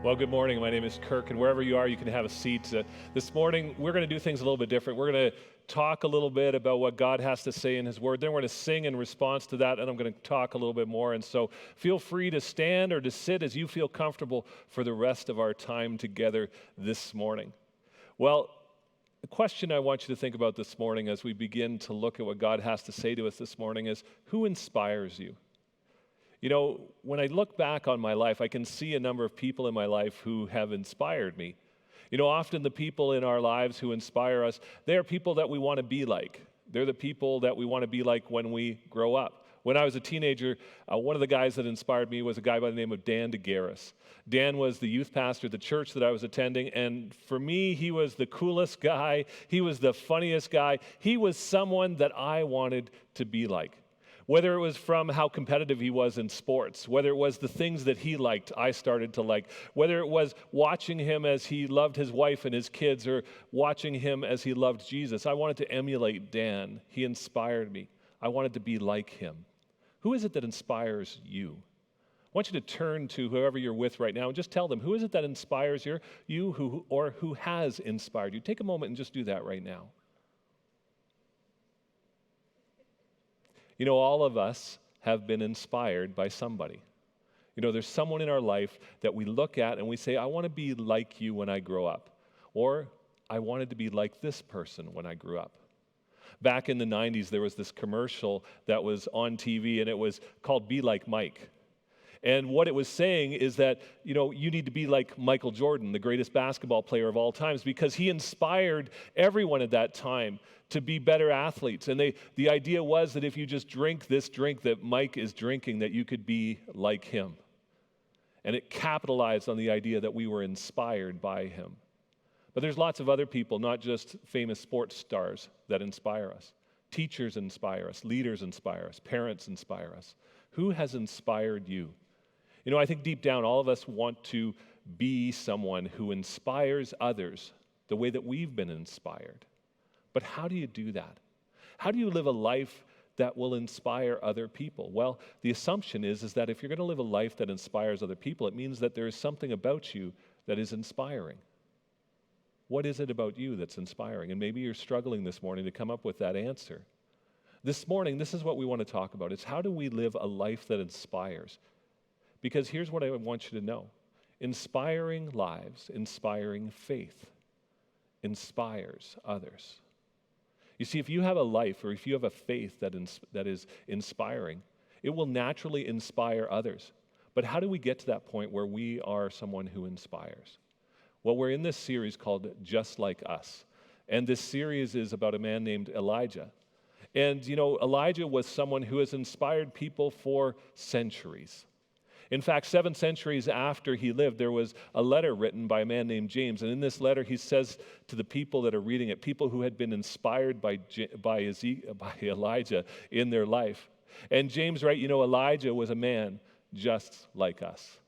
Well, good morning. My name is Kirk, and wherever you are, you can have a seat. This morning, we're going to do things a little bit different. We're going to talk a little bit about what God has to say in His Word. Then we're going to sing in response to that, and I'm going to talk a little bit more. And so feel free to stand or to sit as you feel comfortable for the rest of our time together this morning. Well, the question I want you to think about this morning as we begin to look at what God has to say to us this morning is, who inspires you? You know, when I look back on my life, I can see a number of people in my life who have inspired me. You know, often the people in our lives who inspire us, they are people that we want to be like. They're the people that we want to be like when we grow up. When I was a teenager, one of the guys that inspired me was a guy by the name of Dan DeGaris. Dan was the youth pastor at the church that I was attending, and for me, he was the coolest guy. He was the funniest guy. He was someone that I wanted to be like. Whether it was from how competitive he was in sports, whether it was the things that he liked, I started to like, whether it was watching him as he loved his wife and his kids, or watching him as he loved Jesus, I wanted to emulate Dan. He inspired me. I wanted to be like him. Who is it that inspires you? I want you to turn to whoever you're with right now and just tell them, who is it that inspires you who has inspired you? Take a moment and just do that right now. You know, all of us have been inspired by somebody. You know, there's someone in our life that we look at and we say, I want to be like you when I grow up. Or, I wanted to be like this person when I grew up. Back in the 90s, there was this commercial that was on TV, and it was called Be Like Mike. And what it was saying is that, you know, you need to be like Michael Jordan, the greatest basketball player of all times, because he inspired everyone at that time to be better athletes. And the idea was that if you just drink this drink that Mike is drinking, that you could be like him. And it capitalized on the idea that we were inspired by him. But there's lots of other people, not just famous sports stars, that inspire us. Teachers inspire us, leaders inspire us, parents inspire us. Who has inspired you? You know, I think deep down, all of us want to be someone who inspires others the way that we've been inspired. But how do you do that? How do you live a life that will inspire other people? Well, the assumption is that if you're going to live a life that inspires other people, it means that there is something about you that is inspiring. What is it about you that's inspiring? And maybe you're struggling this morning to come up with that answer. This morning, this is what we want to talk about. It's how do we live a life that inspires? Because here's what I want you to know. Inspiring lives, inspiring faith, inspires others. You see, if you have a life or if you have a faith that is inspiring, it will naturally inspire others. But how do we get to that point where we are someone who inspires? Well, we're in this series called Just Like Us. And this series is about a man named Elijah. And, you know, Elijah was someone who has inspired people for centuries. In fact, 7 centuries after he lived, there was a letter written by a man named James. And in this letter, he says to the people that are reading it, people who had been inspired by Elijah in their life. And James writes, you know, Elijah was a man just like us.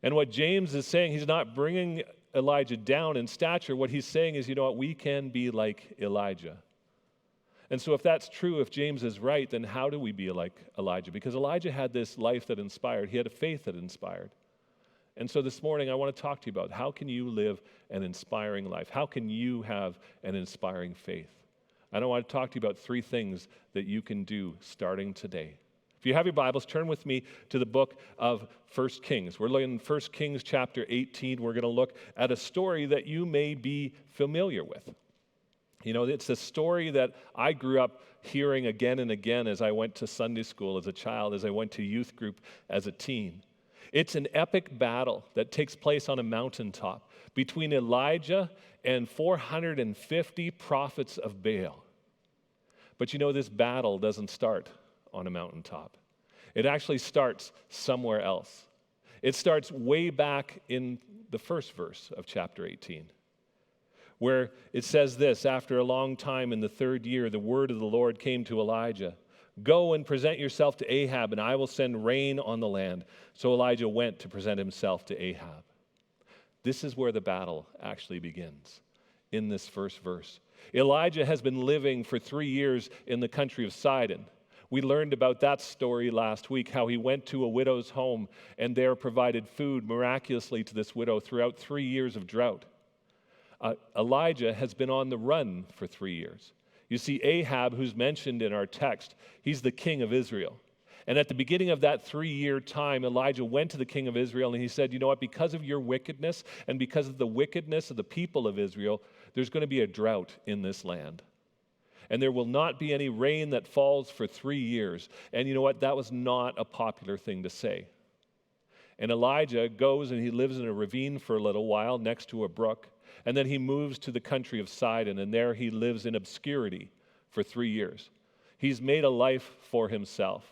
And what James is saying, he's not bringing Elijah down in stature. What he's saying is, you know what, we can be like Elijah. And so if that's true, if James is right, then how do we be like Elijah? Because Elijah had this life that inspired. He had a faith that inspired. And so this morning, I want to talk to you about how can you live an inspiring life? How can you have an inspiring faith? And I want to talk to you about 3 things that you can do starting today. If you have your Bibles, turn with me to the book of 1 Kings. We're looking at 1 Kings chapter 18. We're going to look at a story that you may be familiar with. You know, it's a story that I grew up hearing again and again as I went to Sunday school as a child, as I went to youth group as a teen. It's an epic battle that takes place on a mountaintop between Elijah and 450 prophets of Baal. But you know, this battle doesn't start on a mountaintop. It actually starts somewhere else. It starts way back in the first verse of chapter 18. Where it says this, after a long time in the 3rd year, the word of the Lord came to Elijah. Go and present yourself to Ahab, and I will send rain on the land. So Elijah went to present himself to Ahab. This is where the battle actually begins, in this first verse. Elijah has been living for 3 years in the country of Sidon. We learned about that story last week, how he went to a widow's home and there provided food miraculously to this widow throughout 3 years of drought. Elijah has been on the run for 3 years. You see, Ahab, who's mentioned in our text, he's the king of Israel. And at the beginning of that 3-year time, Elijah went to the king of Israel and he said, you know what, because of your wickedness and because of the wickedness of the people of Israel, there's going to be a drought in this land. And there will not be any rain that falls for 3 years. And you know what? That was not a popular thing to say. And Elijah goes and he lives in a ravine for a little while next to a brook. And then he moves to the country of Sidon, and there he lives in obscurity for 3 years. He's made a life for himself.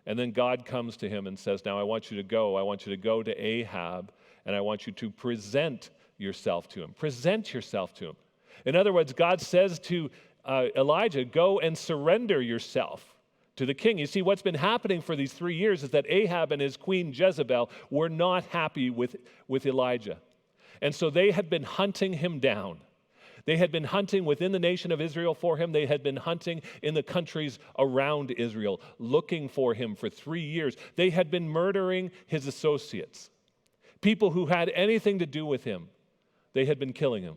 And then God comes to him and says, now I want you to go. I want you to go to Ahab, and I want you to present yourself to him. Present yourself to him. In other words, God says to Elijah, go and surrender yourself to the king. You see, what's been happening for these 3 years is that Ahab and his queen Jezebel were not happy with Elijah. And so they had been hunting him down. They had been hunting within the nation of Israel for him. They had been hunting in the countries around Israel, looking for him for 3 years. They had been murdering his associates, people who had anything to do with him. They had been killing him.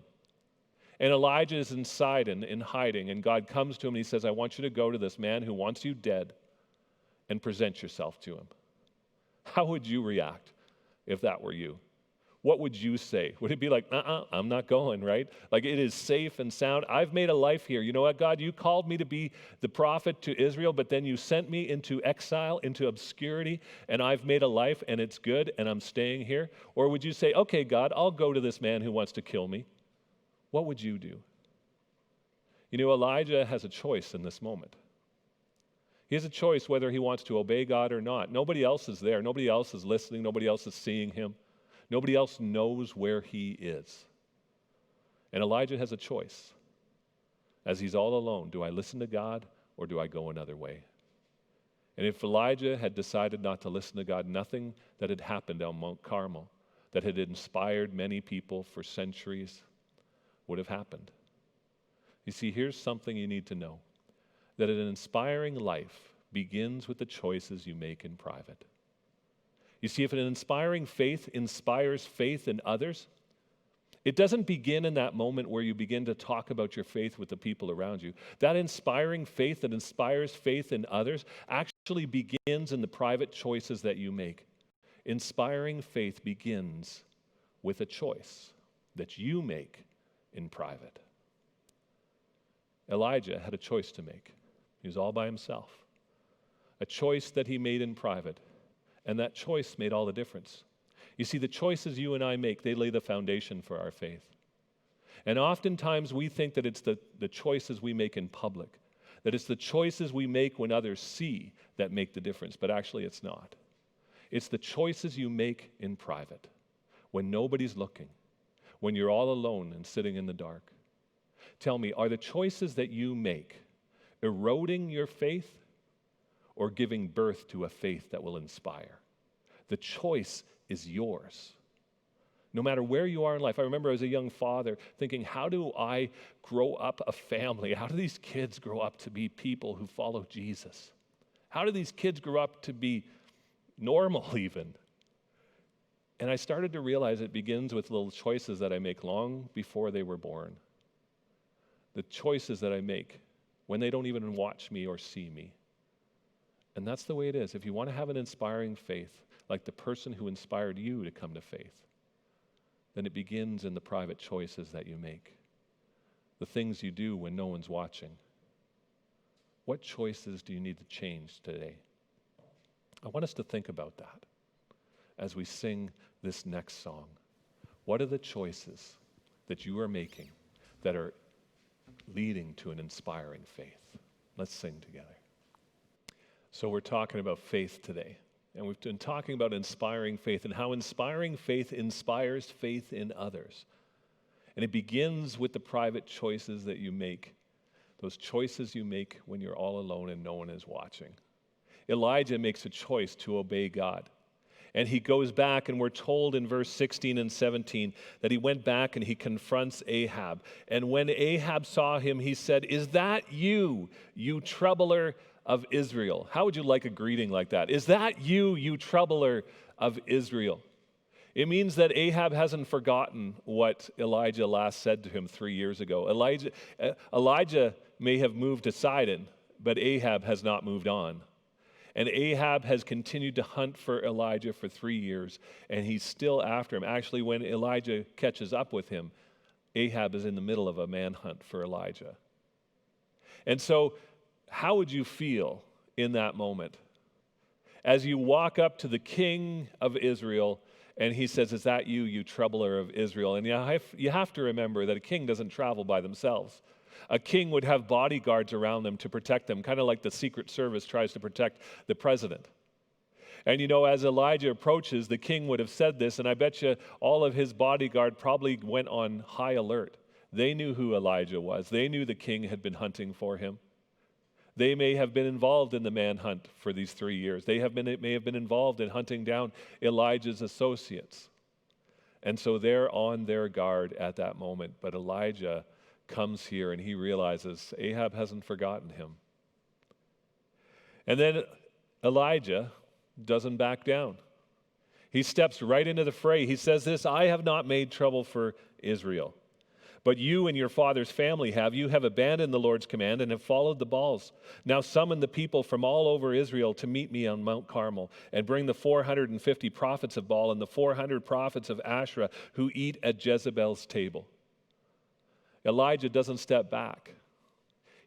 And Elijah is in Sidon in hiding, and God comes to him and he says, I want you to go to this man who wants you dead and present yourself to him. How would you react if that were you? What would you say? Would it be like, I'm not going, right? Like, it is safe and sound. I've made a life here. You know what, God? You called me to be the prophet to Israel, but then you sent me into exile, into obscurity, and I've made a life, and it's good, and I'm staying here? Or would you say, okay, God, I'll go to this man who wants to kill me? What would you do? You know, Elijah has a choice in this moment. He has a choice whether he wants to obey God or not. Nobody else is there. Nobody else is listening. Nobody else is seeing him. Nobody else knows where he is. And Elijah has a choice. As he's all alone, do I listen to God or do I go another way? And if Elijah had decided not to listen to God, nothing that had happened on Mount Carmel that had inspired many people for centuries would have happened. You see, here's something you need to know, that an inspiring life begins with the choices you make in private. You see, if an inspiring faith inspires faith in others, it doesn't begin in that moment where you begin to talk about your faith with the people around you. That inspiring faith that inspires faith in others actually begins in the private choices that you make. Inspiring faith begins with a choice that you make in private. Elijah had a choice to make. He was all by himself. A choice that he made in private. And that choice made all the difference. You see, the choices you and I make, they lay the foundation for our faith. And oftentimes we think that it's the choices we make in public, that it's the choices we make when others see that make the difference, but actually it's not. It's the choices you make in private, when nobody's looking, when you're all alone and sitting in the dark. Tell me, are the choices that you make eroding your faith or giving birth to a faith that will inspire? The choice is yours. No matter where you are in life. I remember as a young father thinking, how do I grow up a family? How do these kids grow up to be people who follow Jesus? How do these kids grow up to be normal even? And I started to realize it begins with little choices that I make long before they were born. The choices that I make when they don't even watch me or see me. And that's the way it is. If you want to have an inspiring faith, like the person who inspired you to come to faith, then it begins in the private choices that you make. The things you do when no one's watching. What choices do you need to change today? I want us to think about that as we sing this next song. What are the choices that you are making that are leading to an inspiring faith? Let's sing together. So we're talking about faith today. And we've been talking about inspiring faith and how inspiring faith inspires faith in others. And it begins with the private choices that you make. Those choices you make when you're all alone and no one is watching. Elijah makes a choice to obey God. And he goes back, and we're told in verse 16 and 17 that he went back and he confronts Ahab. And when Ahab saw him, he said, "Is that you, you troubler of Israel. How would you like a greeting like that? Is that you, you troubler of Israel? It means that Ahab hasn't forgotten what Elijah last said to him 3 years ago. Elijah may have moved to Sidon, but Ahab has not moved on. And Ahab has continued to hunt for Elijah for 3 years, and he's still after him. Actually, when Elijah catches up with him, Ahab is in the middle of a manhunt for Elijah. And so, how would you feel in that moment? As you walk up to the king of Israel, and he says, "Is that you, you troubler of Israel?" And you have to remember that a king doesn't travel by themselves. A king would have bodyguards around them to protect them, kind of like the Secret Service tries to protect the president. And as Elijah approaches, the king would have said this, and I bet you all of his bodyguard probably went on high alert. They knew who Elijah was. They knew the king had been hunting for him. They may have been involved in the manhunt for these 3 years. They may have been involved in hunting down Elijah's associates. And so they're on their guard at that moment. But Elijah comes here and he realizes Ahab hasn't forgotten him. And then Elijah doesn't back down. He steps right into the fray. He says this, "I have not made trouble for Israel, but you and your father's family have. You have abandoned the Lord's command and have followed the Baals. Now summon the people from all over Israel to meet me on Mount Carmel, and bring the 450 prophets of Baal and the 400 prophets of Asherah who eat at Jezebel's table." Elijah doesn't step back.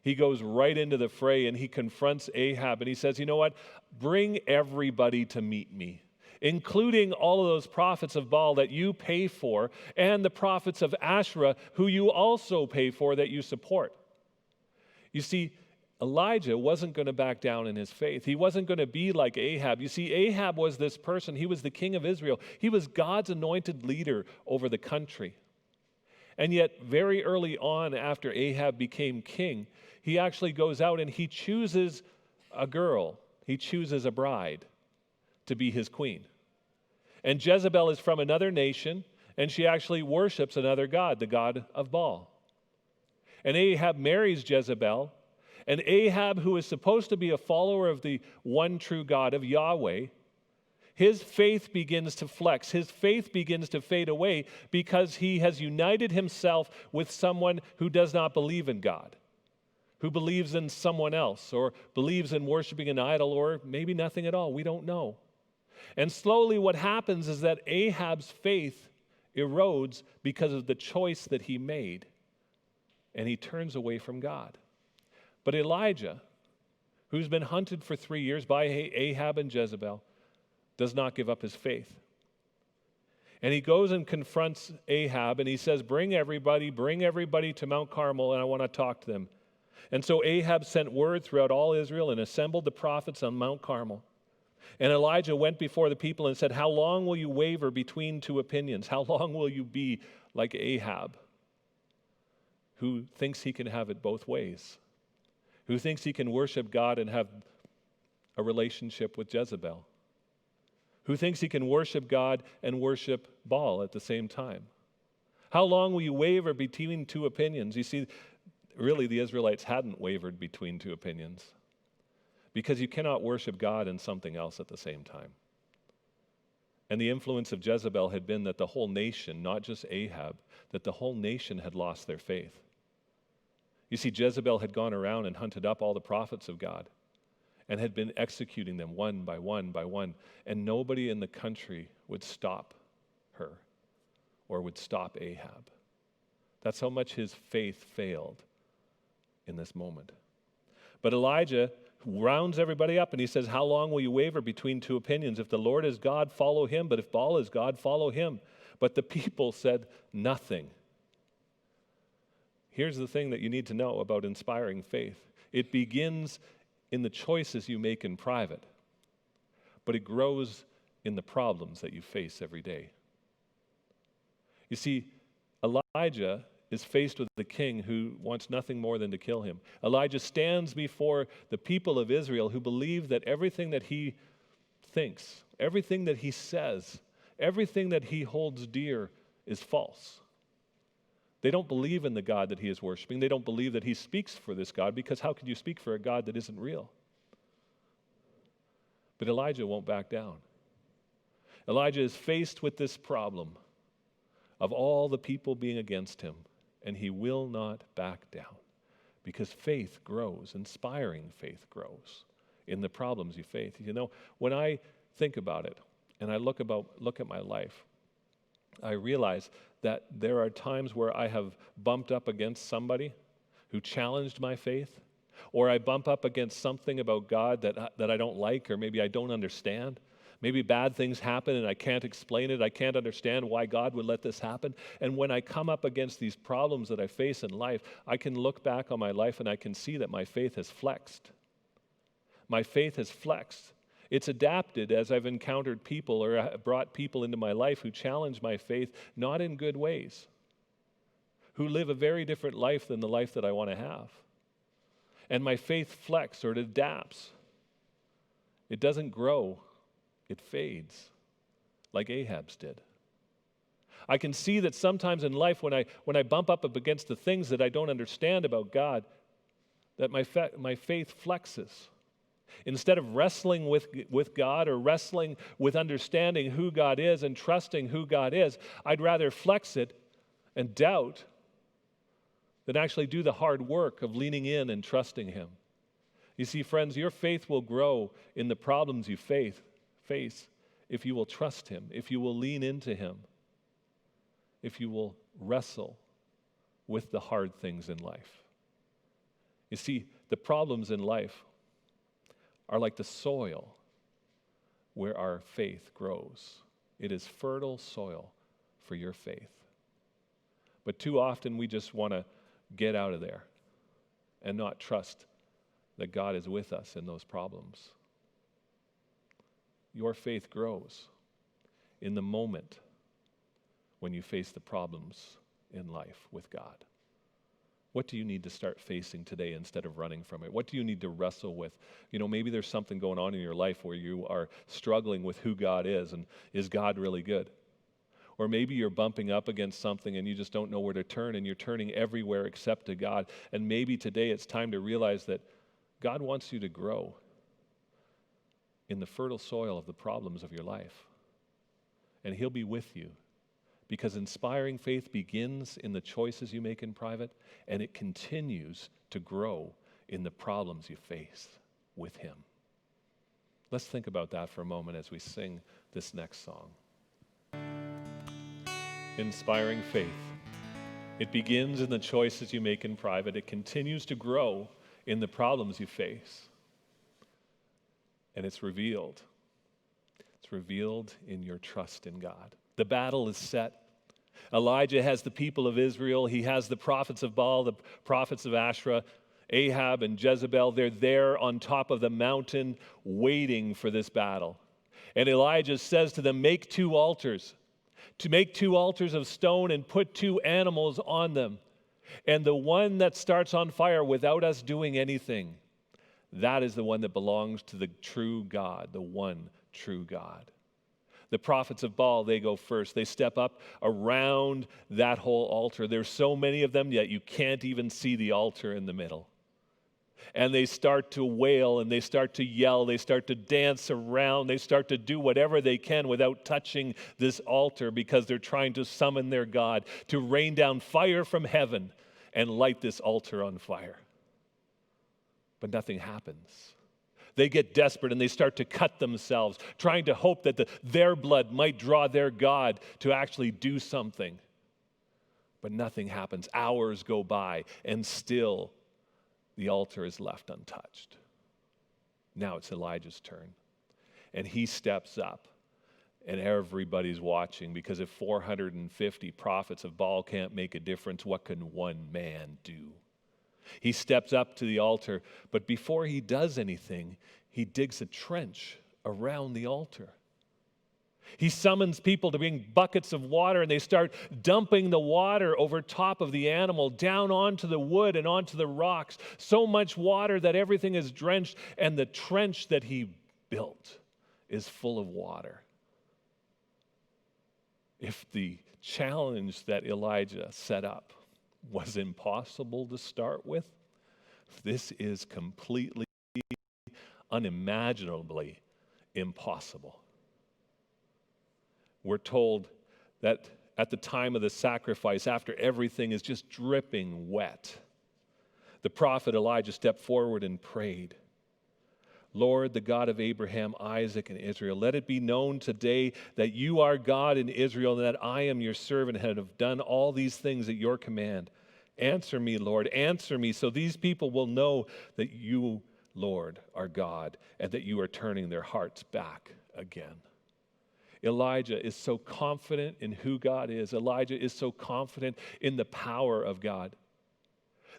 He goes right into the fray and he confronts Ahab and he says, "You know what? Bring everybody to meet me, including all of those prophets of Baal that you pay for, and the prophets of Asherah who you also pay for, that you support." You see, Elijah wasn't going to back down in his faith. He wasn't going to be like Ahab. You see, Ahab was this person. He was the king of Israel. He was God's anointed leader over the country. And yet, very early on, after Ahab became king, he actually goes out and he chooses a girl. He chooses a bride to be his queen. And Jezebel is from another nation, and she actually worships another god, the god of Baal. And Ahab marries Jezebel, and Ahab, who is supposed to be a follower of the one true God of Yahweh, his faith begins to flex. His faith begins to fade away because he has united himself with someone who does not believe in God, who believes in someone else, or believes in worshiping an idol, or maybe nothing at all. We don't know. And slowly what happens is that Ahab's faith erodes because of the choice that he made, and he turns away from God. But Elijah, who's been hunted for 3 years by Ahab and Jezebel, does not give up his faith. And he goes and confronts Ahab, and he says, bring everybody to Mount Carmel, and I want to talk to them. And so Ahab sent word throughout all Israel and assembled the prophets on Mount Carmel. And Elijah went before the people and said, "How long will you waver between two opinions? How long will you be like Ahab, who thinks he can have it both ways, who thinks he can worship God and have a relationship with Jezebel, who thinks he can worship God and worship Baal at the same time? How long will you waver between two opinions?" You see, really the Israelites hadn't wavered between two opinions, because you cannot worship God and something else at the same time. And the influence of Jezebel had been that the whole nation, not just Ahab, that the whole nation had lost their faith. You see, Jezebel had gone around and hunted up all the prophets of God and had been executing them one by one by one, and nobody in the country would stop her or would stop Ahab. That's how much his faith failed in this moment. But Elijah rounds everybody up and he says, "How long will you waver between two opinions? If the Lord is God, follow him, but if Baal is God, follow him." But the people said nothing. Here's the thing that you need to know about inspiring faith. It begins in the choices you make in private, but it grows in the problems that you face every day. You see, Elijah is faced with the king who wants nothing more than to kill him. Elijah stands before the people of Israel who believe that everything that he thinks, everything that he says, everything that he holds dear is false. They don't believe in the God that he is worshiping. They don't believe that he speaks for this God, because how could you speak for a God that isn't real? But Elijah won't back down. Elijah is faced with this problem of all the people being against him, and he will not back down because faith grows, inspiring faith grows in the problems you face. You know, when I think about it and I look at my life, I realize that there are times where I have bumped up against somebody who challenged my faith, or I bump up against something about God that I don't like, or maybe I don't understand. Maybe bad things happen and I can't explain it. I can't understand why God would let this happen. And when I come up against these problems that I face in life, I can look back on my life and I can see that my faith has flexed. My faith has flexed. It's adapted as I've encountered people or brought people into my life who challenge my faith, not in good ways, who live a very different life than the life that I want to have. And my faith flexes or it adapts. It doesn't grow. It fades, like Ahab's did. I can see that sometimes in life when I bump up against the things that I don't understand about God, that my faith flexes. Instead of wrestling with God or wrestling with understanding who God is and trusting who God is, I'd rather flex it and doubt than actually do the hard work of leaning in and trusting Him. You see, friends, your faith will grow in the problems you face if you will trust Him, if you will lean into Him, if you will wrestle with the hard things in life. You see, the problems in life are like the soil where our faith grows. It is fertile soil for your faith. But too often we just want to get out of there and not trust that God is with us in those problems. Your faith grows in the moment when you face the problems in life with God. What do you need to start facing today instead of running from it? What do you need to wrestle with? You know, maybe there's something going on in your life where you are struggling with who God is and is God really good? Or maybe you're bumping up against something and you just don't know where to turn and you're turning everywhere except to God. And maybe today it's time to realize that God wants you to grow in the fertile soil of the problems of your life. And He'll be with you because inspiring faith begins in the choices you make in private and it continues to grow in the problems you face with Him. Let's think about that for a moment as we sing this next song. Inspiring faith. It begins in the choices you make in private. It continues to grow in the problems you face. And it's revealed. It's revealed in your trust in God. The battle is set. Elijah has the people of Israel. He has the prophets of Baal, the prophets of Asherah, Ahab and Jezebel. They're there on top of the mountain waiting for this battle. And Elijah says to them, make 2 altars. To make 2 altars of stone and put 2 animals on them. And the one that starts on fire without us doing anything, that is the one that belongs to the true God, the one true God. The prophets of Baal, they go first. They step up around that whole altar. There's so many of them, yet you can't even see the altar in the middle. And they start to wail and they start to yell. They start to dance around. They start to do whatever they can without touching this altar because they're trying to summon their God to rain down fire from heaven and light this altar on fire. But nothing happens. They get desperate and they start to cut themselves, trying to hope that their blood might draw their God to actually do something. But nothing happens. Hours go by and still the altar is left untouched. Now it's Elijah's turn. And he steps up and everybody's watching because if 450 prophets of Baal can't make a difference, what can one man do? He steps up to the altar, but before he does anything, he digs a trench around the altar. He summons people to bring buckets of water, and they start dumping the water over top of the animal, down onto the wood and onto the rocks. So much water that everything is drenched, and the trench that he built is full of water. If the challenge that Elijah set up was impossible to start with, this is completely, unimaginably impossible. We're told that at the time of the sacrifice, after everything is just dripping wet, the prophet Elijah stepped forward and prayed, Lord, the God of Abraham, Isaac, and Israel, let it be known today that you are God in Israel and that I am your servant and have done all these things at your command. Answer me, Lord, answer me, so these people will know that you, Lord, are God and that you are turning their hearts back again. Elijah is so confident in who God is. Elijah is so confident in the power of God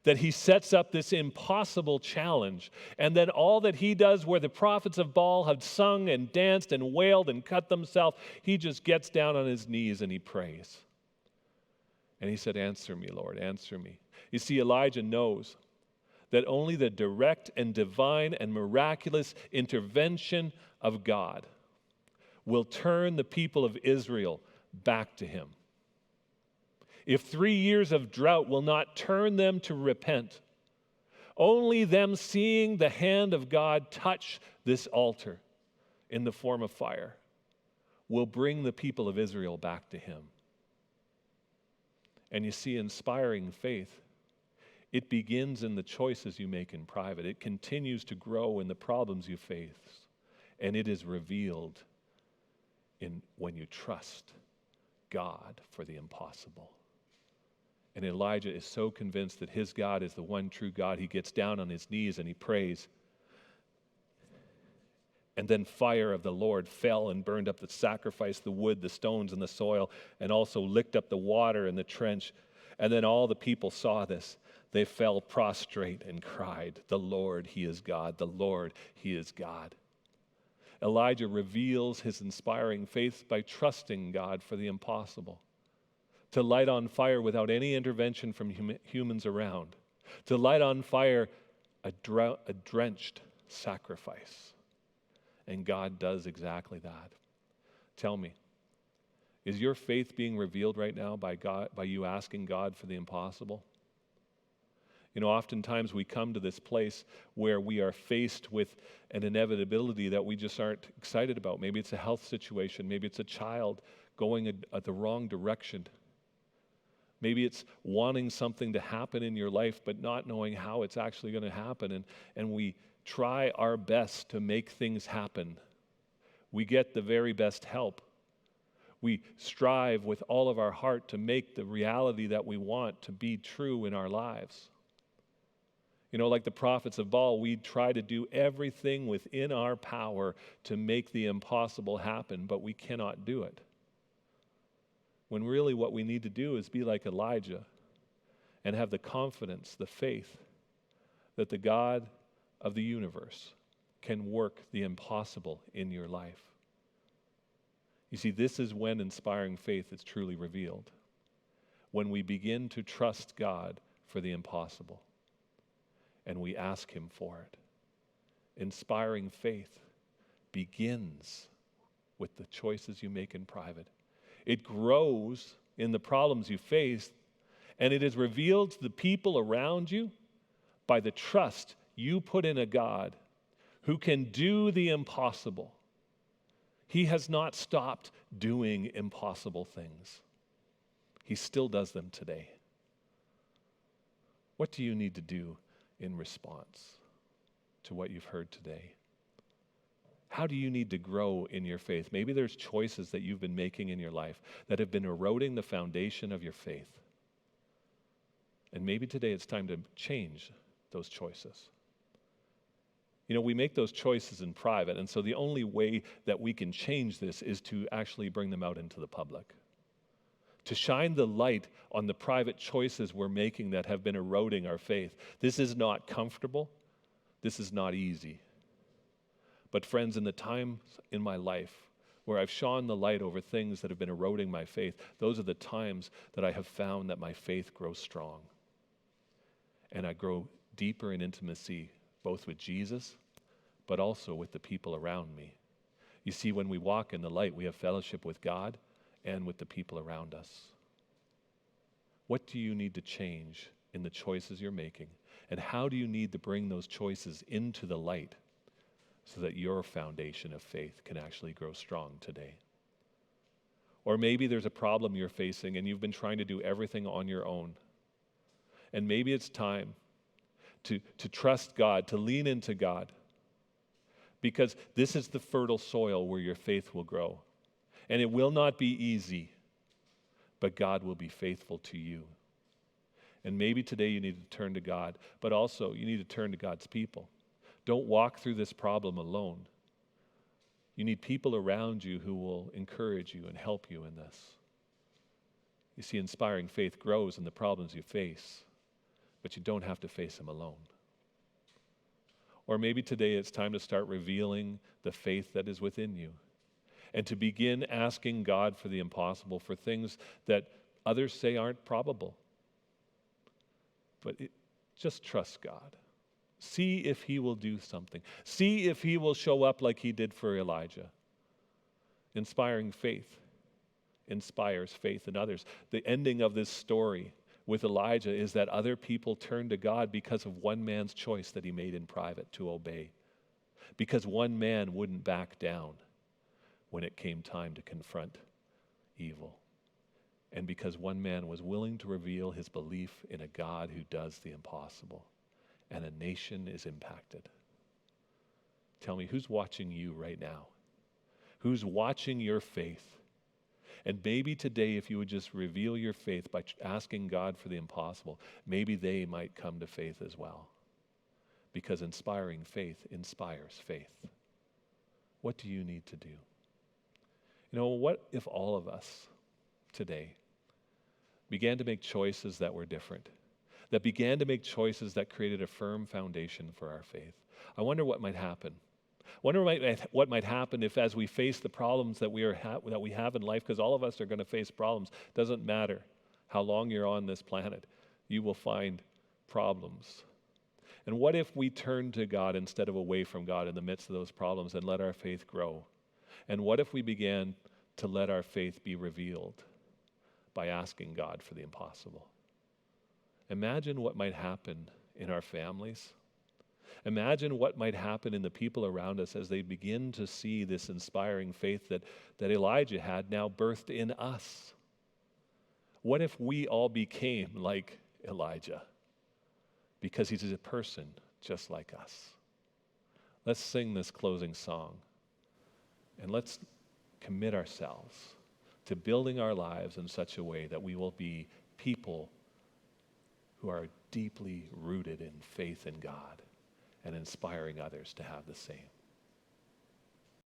that he sets up this impossible challenge. And then all that he does, where the prophets of Baal had sung and danced and wailed and cut themselves, he just gets down on his knees and he prays. And he said, answer me, Lord, answer me. You see, Elijah knows that only the direct and divine and miraculous intervention of God will turn the people of Israel back to him. If 3 years of drought will not turn them to repent, only them seeing the hand of God touch this altar in the form of fire will bring the people of Israel back to him. And you see, inspiring faith, it begins in the choices you make in private. It continues to grow in the problems you face, and it is revealed when you trust God for the impossible. And Elijah is so convinced that his God is the one true God, he gets down on his knees and he prays. And then fire of the Lord fell and burned up the sacrifice, the wood, the stones, and the soil, and also licked up the water in the trench. And then all the people saw this. They fell prostrate and cried, the Lord, he is God. The Lord, he is God. Elijah reveals his inspiring faith by trusting God for the impossible. To light on fire without any intervention from humans around. To light on fire a drenched sacrifice. And God does exactly that. Tell me, is your faith being revealed right now by you asking God for the impossible? You know, oftentimes we come to this place where we are faced with an inevitability that we just aren't excited about. Maybe it's a health situation. Maybe it's a child going at the wrong direction. Maybe it's wanting something to happen in your life but not knowing how it's actually going to happen. And we try our best to make things happen. We get the very best help. We strive with all of our heart to make the reality that we want to be true in our lives. You know, like the prophets of Baal, we try to do everything within our power to make the impossible happen, but we cannot do it. When really what we need to do is be like Elijah and have the confidence, the faith that the God of the universe can work the impossible in your life. You see, this is when inspiring faith is truly revealed. When we begin to trust God for the impossible and we ask him for it. Inspiring faith begins with the choices you make in private. It grows in the problems you face, and it is revealed to the people around you by the trust you put in a God who can do the impossible. He has not stopped doing impossible things. He still does them today. What do you need to do in response to what you've heard today? How do you need to grow in your faith? Maybe there's choices that you've been making in your life that have been eroding the foundation of your faith. And maybe today it's time to change those choices. You know, we make those choices in private, and so the only way that we can change this is to actually bring them out into the public. To shine the light on the private choices we're making that have been eroding our faith. This is not comfortable. This is not easy. But friends, in the times in my life where I've shone the light over things that have been eroding my faith, those are the times that I have found that my faith grows strong. And I grow deeper in intimacy, both with Jesus, but also with the people around me. You see, when we walk in the light, we have fellowship with God and with the people around us. What do you need to change in the choices you're making? And how do you need to bring those choices into the light so that your foundation of faith can actually grow strong today. Or maybe there's a problem you're facing and you've been trying to do everything on your own. And maybe it's time to trust God, to lean into God, because this is the fertile soil where your faith will grow. And it will not be easy, but God will be faithful to you. And maybe today you need to turn to God, but also you need to turn to God's people. Don't walk through this problem alone. You need people around you who will encourage you and help you in this. You see, inspiring faith grows in the problems you face, but you don't have to face them alone. Or maybe today it's time to start revealing the faith that is within you and to begin asking God for the impossible, for things that others say aren't probable. But just trust God. See if he will do something. See if he will show up like he did for Elijah. Inspiring faith inspires faith in others. The ending of this story with Elijah is that other people turned to God because of one man's choice that he made in private to obey. Because one man wouldn't back down when it came time to confront evil. And because one man was willing to reveal his belief in a God who does the impossible. And a nation is impacted. Tell me, who's watching you right now? Who's watching your faith? And maybe today, if you would just reveal your faith by asking God for the impossible, maybe they might come to faith as well. Because inspiring faith inspires faith. What do you need to do? You know, what if all of us today began to make choices that were different? That began to make choices that created a firm foundation for our faith. I wonder what might happen. I wonder what might happen if, as we face the problems that we have in life, because all of us are going to face problems. Doesn't matter how long you're on this planet, you will find problems. And what if we turn to God instead of away from God in the midst of those problems and let our faith grow? And what if we began to let our faith be revealed by asking God for the impossible? Imagine what might happen in our families. Imagine what might happen in the people around us as they begin to see this inspiring faith that Elijah had now birthed in us. What if we all became like Elijah? Because he's a person just like us. Let's sing this closing song, and let's commit ourselves to building our lives in such a way that we will be people who are deeply rooted in faith in God and inspiring others to have the same.